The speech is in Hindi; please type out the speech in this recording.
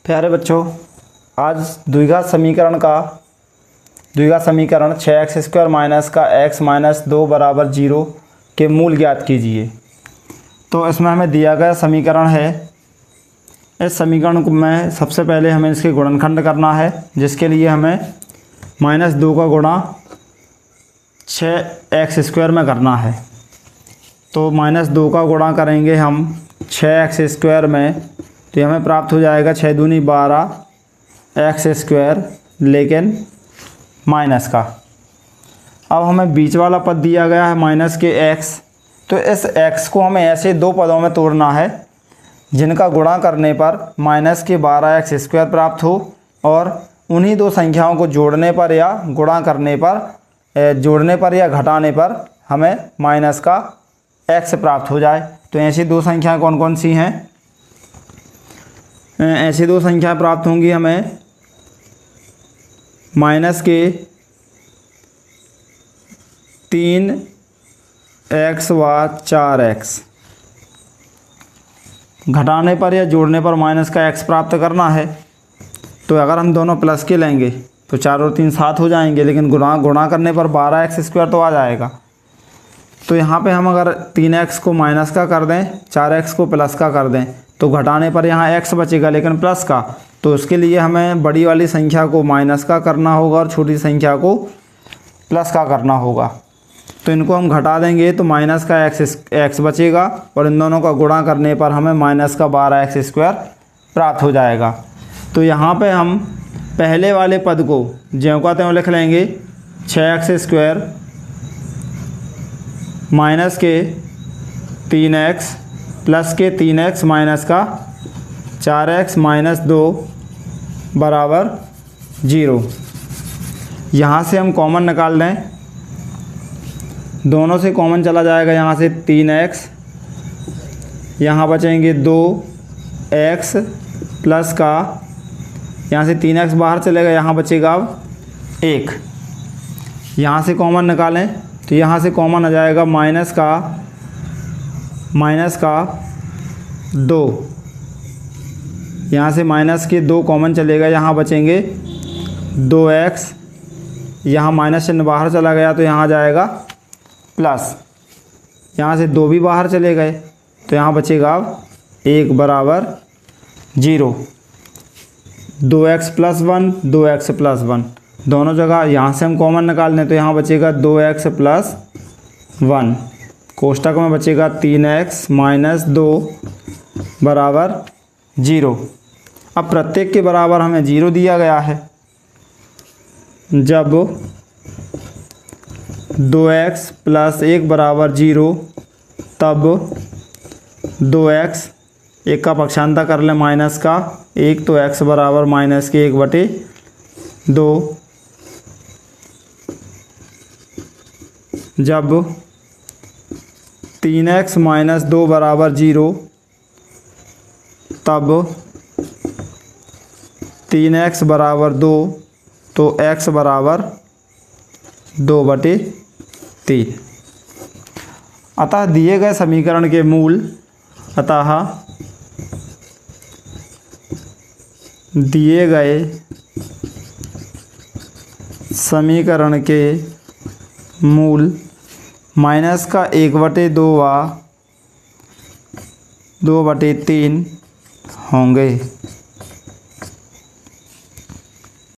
प्यारे बच्चों, आज द्विघात समीकरण 6x² माइनस का x माइनस 2 बराबर 0 के मूल ज्ञात कीजिए। तो इसमें हमें दिया गया समीकरण है। इस समीकरण को मैं सबसे पहले हमें इसके गुणनखंड करना है, जिसके लिए हमें -2 का गुणा 6x² में करना है। तो -2 का गुणा करेंगे हम 6x² में, तो हमें प्राप्त हो जाएगा 6 दूनी 12 x², लेकिन माइनस का। अब हमें बीच वाला पद दिया गया है माइनस के x, तो इस x को हमें ऐसे दो पदों में तोड़ना है जिनका गुणा करने पर माइनस के 12x² प्राप्त हो, और उन्हीं दो संख्याओं को जोड़ने पर या गुणा करने पर या घटाने पर हमें माइनस का x प्राप्त हो जाए। तो ऐसी दो संख्याएं कौन कौन सी हैं? ऐसी दो संख्याएं प्राप्त होंगी हमें माइनस के 3x व 4x, घटाने पर या जोड़ने पर माइनस का x प्राप्त करना है। तो अगर हम दोनों प्लस के लेंगे तो 4 और 3 7 हो जाएंगे, लेकिन गुणा करने पर 12x² तो आ जाएगा। तो यहाँ पे हम अगर 3x को माइनस का कर दें, 4x को प्लस का कर दें, तो घटाने पर यहाँ x बचेगा लेकिन प्लस का। तो उसके लिए हमें बड़ी वाली संख्या को माइनस का करना होगा और छोटी संख्या को प्लस का करना होगा। तो इनको हम घटा देंगे तो माइनस का x बचेगा, और इन दोनों का गुणा करने पर हमें माइनस का 12x² प्राप्त हो जाएगा। तो यहाँ पे हम पहले वाले पद को ज्यों का त्यों लिख लेंगे, 6x² माइनस के 3x प्लस के 3x माइनस का 4x माइनस 2 बराबर 0। यहाँ से हम कॉमन निकाल दें, दोनों से कॉमन चला जाएगा। यहाँ से 3x, यहाँ बचेंगे 2x प्लस का, यहाँ से 3x बाहर चलेगा, यहाँ बचेगा अब 1। यहाँ से कॉमन निकालें तो यहाँ से कॉमन आ जाएगा माइनस का 2, यहाँ से माइनस के 2 कॉमन चलेगा, यहाँ बचेंगे 2x, यहाँ माइनस चिन्ह बाहर चला गया तो यहाँ जाएगा प्लस, यहाँ से 2 भी बाहर चले गए तो यहाँ बचेगा अब 1 बराबर 0। 2x प्लस 1 2x प्लस 1 दोनों जगह यहाँ से हम कॉमन निकाल दें तो यहाँ बचेगा 2x प्लस 1, कोष्टक में बचेगा 3x माइनस 2 बराबर 0। अब प्रत्येक के बराबर हमें 0 दिया गया है। जब 2x प्लस 1 बराबर 0, तब 2x, एक का पक्षांतर कर लें माइनस का 1, तो x बराबर माइनस के 1/2। जब 3x माइनस 2 बराबर 0, तब 3x बराबर 2, तो x बराबर 2/3। अतः दिए गए समीकरण के मूल माइनस का 1/2 व 2/3 होंगे।